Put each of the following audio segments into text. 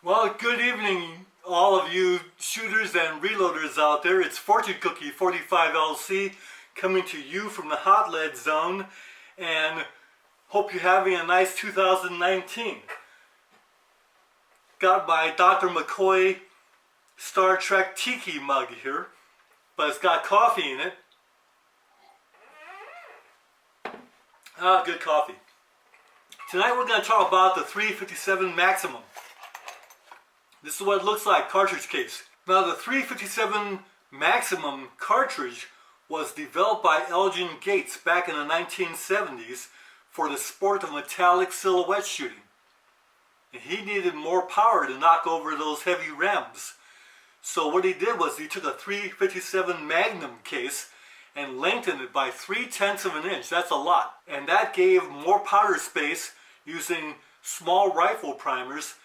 Well, good evening, all of you shooters and reloaders out there. It's Fortune Cookie 45 LC coming to you from the Hot Lead Zone, and hope you're having a nice 2019. Got my Dr. McCoy Star Trek Tiki mug here, but it's got coffee in it. Good coffee. Tonight we're going to talk about the 357 Maximum. This is what it looks like, cartridge case. Now the 357 Maximum cartridge was developed by Elgin Gates back in the 1970s for the sport of metallic silhouette shooting. And he needed more power to knock over those heavy rams. So what he did was he took a 357 Magnum case and lengthened it by 3/10 of an inch. That's a lot. And that gave more powder space using small rifle primers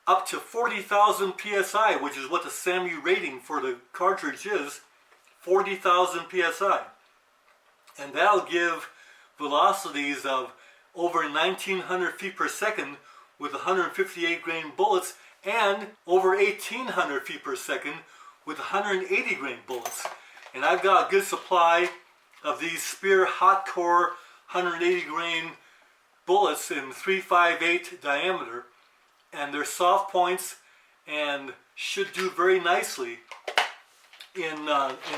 up to 40,000 psi, which is what the SAMU rating for the cartridge is, 40,000 psi. And that'll give velocities of over 1900 feet per second with 158 grain bullets, and over 1800 feet per second with 180 grain bullets. And I've got a good supply of these Spear Hot Core 180 grain bullets in 358 diameter, and they're soft points and should do very nicely in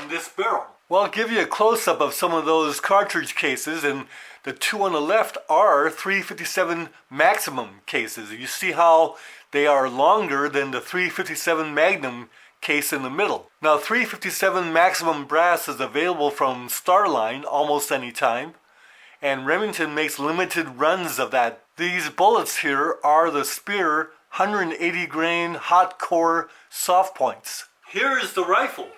this barrel. Well, I'll give you a close-up of some of those cartridge cases, and the two on the left are 357 Maximum cases. You see how they are longer than the 357 Magnum case in the middle. Now 357 Maximum brass is available from Starline almost any time, and Remington makes limited runs of that. These bullets here are the Spear 180 grain hot core soft points. Here is the rifle,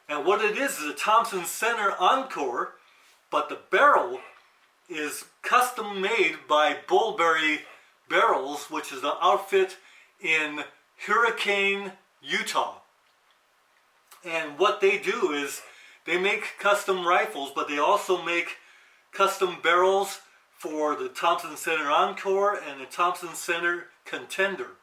and what it is a Thompson Center Encore, but the barrel is custom made by Bullberry Barrels, which is an outfit in Hurricane, Utah. And what they do is they make custom rifles, but they also make custom barrels for the Thompson Center Encore and the Thompson Center Contender.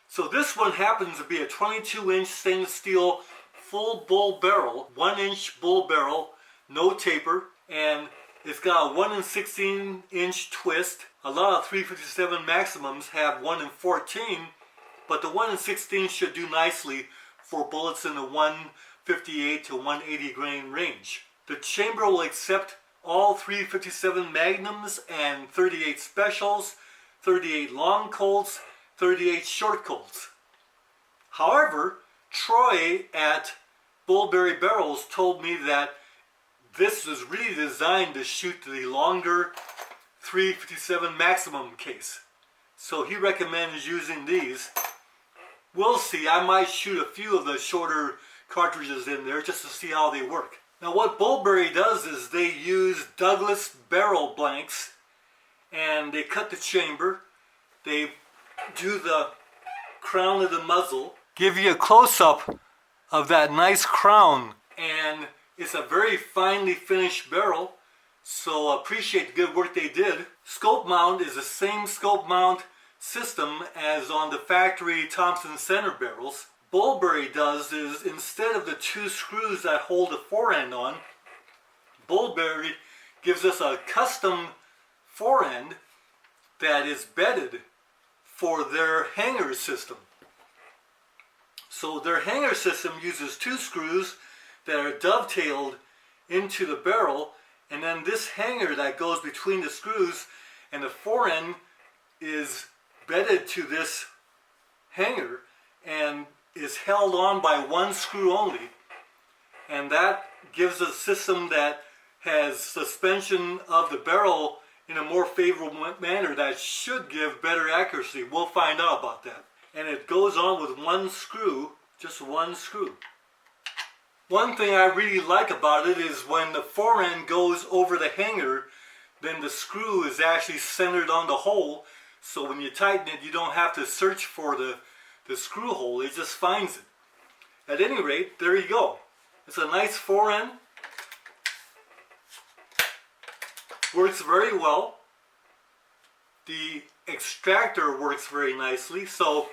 So this one happens to be a 22-inch stainless steel full bull barrel, 1-inch bull barrel, no taper, and it's got a 1 16-inch twist. A lot of 357 Maximums have 1 14, but the 1 16 should do nicely for bullets in the 158 to 180 grain range. The chamber will accept all 357 Magnums and 38 Specials, 38 Long Colts, 38 Short Colts. However, Troy at Bullberry Barrels told me that this was really designed to shoot the longer 357 Maximum case. So he recommends using these. We'll see. I might shoot a few of the shorter cartridges in there just to see how they work. Now what Bullberry does is they use Douglas barrel blanks, and they cut the chamber. They do the crown of the muzzle. Give you a close-up of that nice crown, and it's a very finely finished barrel, so appreciate the good work they did. Scope mount is the same scope mount system as on the factory Thompson Center barrels. Bullberry does is, instead of the 2 screws that hold the forend on, Bullberry gives us a custom forend that is bedded for their hanger system. So their hanger system uses 2 screws that are dovetailed into the barrel, and then this hanger that goes between the screws and the forend is bedded to this hanger and is held on by 1 screw only, and that gives a system that has suspension of the barrel in a more favorable manner that should give better accuracy. We'll find out about that. And it goes on with 1 screw, just 1 screw. One thing I really like about it is when the forend goes over the hanger, then the screw is actually centered on the hole, so when you tighten it you don't have to search for the screw hole, it just finds it. At any rate, there you go. It's a nice forend. Works very well. The extractor works very nicely, so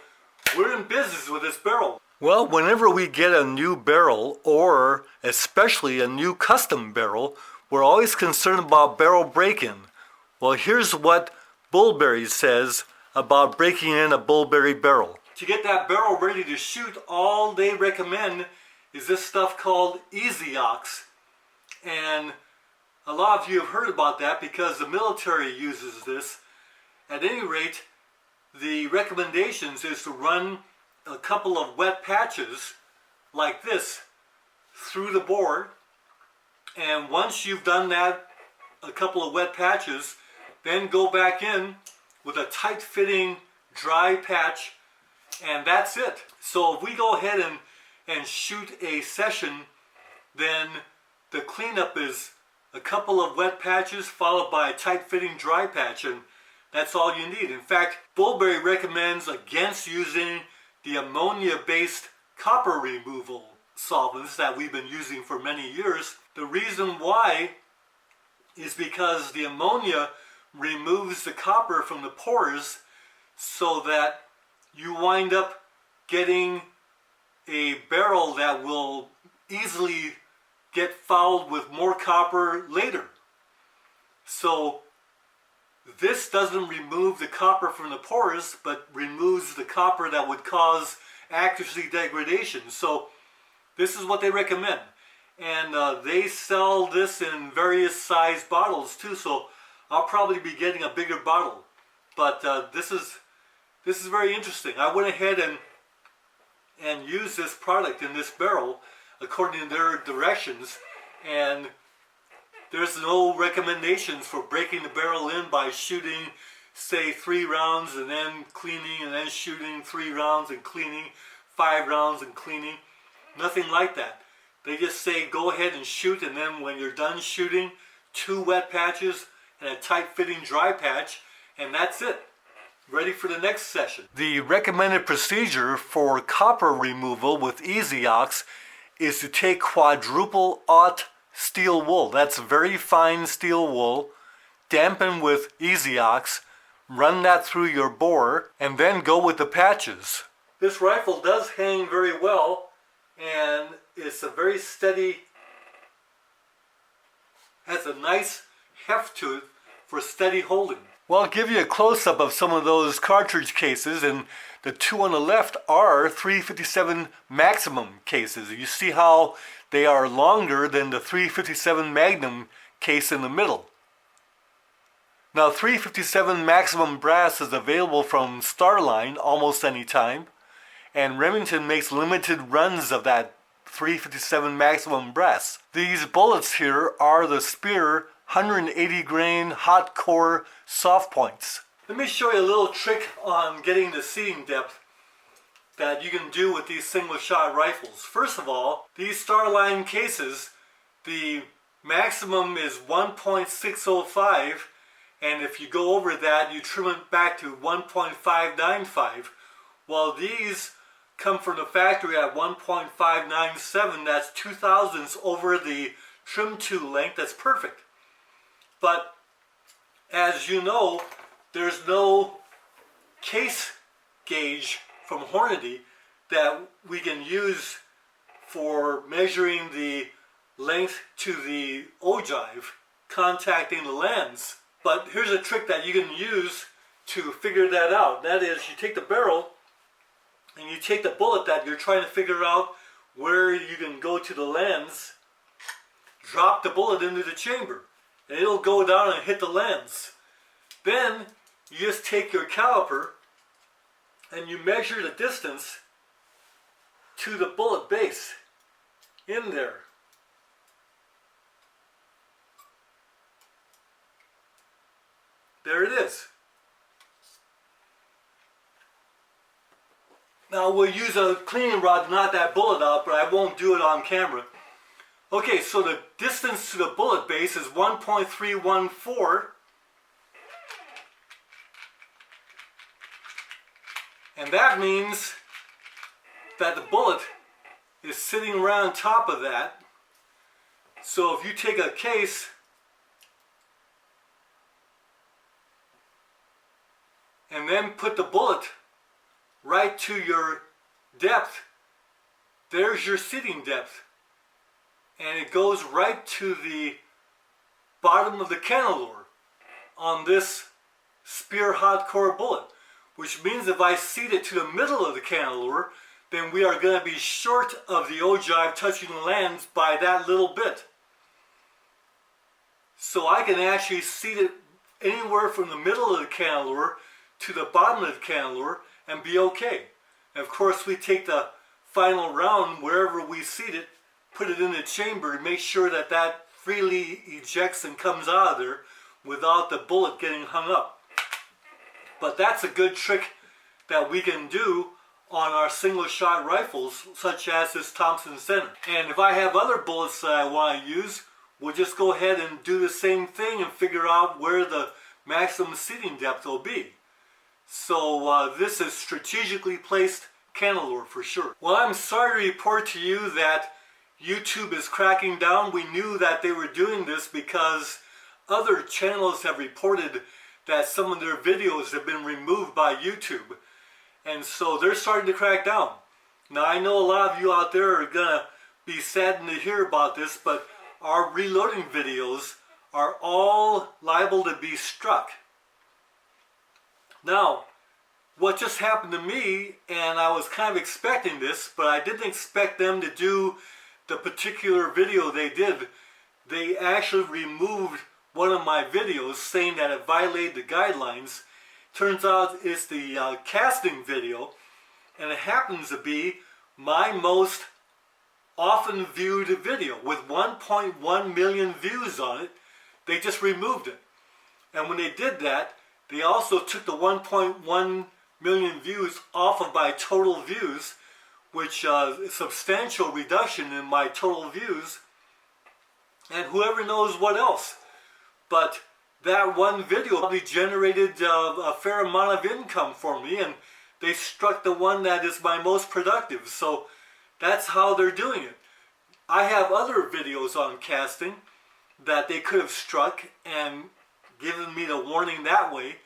we're in business with this barrel. Well, whenever we get a new barrel, or especially a new custom barrel, we're always concerned about barrel break-in. Well, here's what Bullberry says about breaking in a Bullberry barrel. To get that barrel ready to shoot, all they recommend is this stuff called Easy-Ox. And a lot of you have heard about that because the military uses this. At any rate, the recommendations is to run a couple of wet patches like this through the bore, and once you've done that, a couple of wet patches, then go back in with a tight fitting dry patch, and that's it. So if we go ahead and shoot a session, then the cleanup is a couple of wet patches followed by a tight fitting dry patch, and that's all you need. In fact, Bullberry recommends against using the ammonia-based copper removal solvents that we've been using for many years. The reason why is because the ammonia removes the copper from the pores so that you wind up getting a barrel that will easily get fouled with more copper later. So this doesn't remove the copper from the pores, but removes the copper that would cause accuracy degradation. So this is what they recommend. And they sell this in various size bottles too, so I'll probably be getting a bigger bottle. But this is very interesting. I went ahead and used this product in this barrel according to their directions, and there's no recommendations for breaking the barrel in by shooting, say, 3 rounds and then cleaning, and then shooting 3 rounds and cleaning, 5 rounds and cleaning. Nothing like that. They just say go ahead and shoot, and then when you're done shooting, 2 wet patches and a tight fitting dry patch, and that's it. Ready for the next session. The recommended procedure for copper removal with Easy-Ox is to take quadruple aught steel wool. That's very fine steel wool. Dampen with Easy-Ox. Run that through your bore, and then go with the patches. This rifle does hang very well, and it's a very steady, has a nice heft to it for steady holding. Well, I'll give you a close-up of some of those cartridge cases, and the 2 on the left are 357 Maximum cases. You see how they are longer than the 357 Magnum case in the middle. Now, 357 Maximum brass is available from Starline almost any time, and Remington makes limited runs of that 357 Maximum brass. These bullets here are the Spear 180 grain hot core soft points. Let me show you a little trick on getting the seating depth that you can do with these single shot rifles. First of all, these Starline cases, the maximum is 1.605, and if you go over that, you trim it back to 1.595. While these come from the factory at 1.597, that's 2 thousandths over the trim to length. That's perfect. But as you know, there's no case gauge from Hornady that we can use for measuring the length to the ogive, contacting the lens. But here's a trick that you can use to figure that out. That is, you take the barrel and you take the bullet that you're trying to figure out where you can go to the lens, drop the bullet into the chamber, and it'll go down and hit the lens. Then you just take your caliper and you measure the distance to the bullet base in there. There it is. Now we'll use a cleaning rod to knock that bullet out, but I won't do it on camera. Okay, so the distance to the bullet base is 1.314. And that means that the bullet is sitting right on top of that. So if you take a case and then put the bullet right to your depth. There's your seating depth. And it goes right to the bottom of the cannelure on this spear hot core bullet. Which means if I seat it to the middle of the cannelure, then we are going to be short of the ogive touching the lands by that little bit. So I can actually seat it anywhere from the middle of the cannelure to the bottom of the cannelure and be okay. And of course we take the final round wherever we seat it, put it in the chamber and make sure that that freely ejects and comes out of there without the bullet getting hung up. But that's a good trick that we can do on our single shot rifles such as this Thompson Center. And if I have other bullets that I want to use, we'll just go ahead and do the same thing and figure out where the maximum seating depth will be. So this is strategically placed cannelure for sure. Well, I'm sorry to report to you that YouTube is cracking down. We knew that they were doing this because other channels have reported that some of their videos have been removed by YouTube. And so they're starting to crack down. Now I know a lot of you out there are going to be saddened to hear about this, but our reloading videos are all liable to be struck. Now, what just happened to me, and I was kind of expecting this, but I didn't expect them to do the particular video they did. They actually removed one of my videos saying that it violated the guidelines. Turns out it's the casting video, and it happens to be my most often viewed video with 1.1 million views on it. They just removed it. And when they did that, they also took the 1.1 million views off of my total views, which is a substantial reduction in my total views, and whoever knows what else. But that one video probably generated a fair amount of income for me, and they struck the one that is my most productive. So that's how they're doing it. I have other videos on casting that they could have struck and given me the warning that way,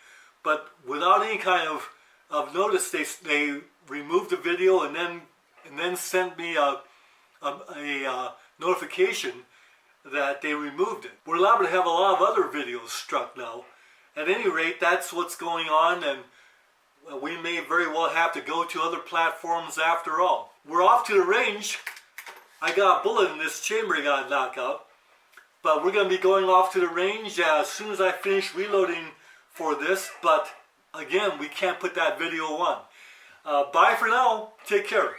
but without any kind of notice, they removed the video and then sent me a notification that they removed it. We're allowed to have a lot of other videos struck now. At any rate, that's what's going on, and we may very well have to go to other platforms after all. We're off to the range. I got a bullet in this chamber I got to knock out, but we're going to be going off to the range as soon as I finish reloading for this. But again, we can't put that video on. Bye for now. Take care.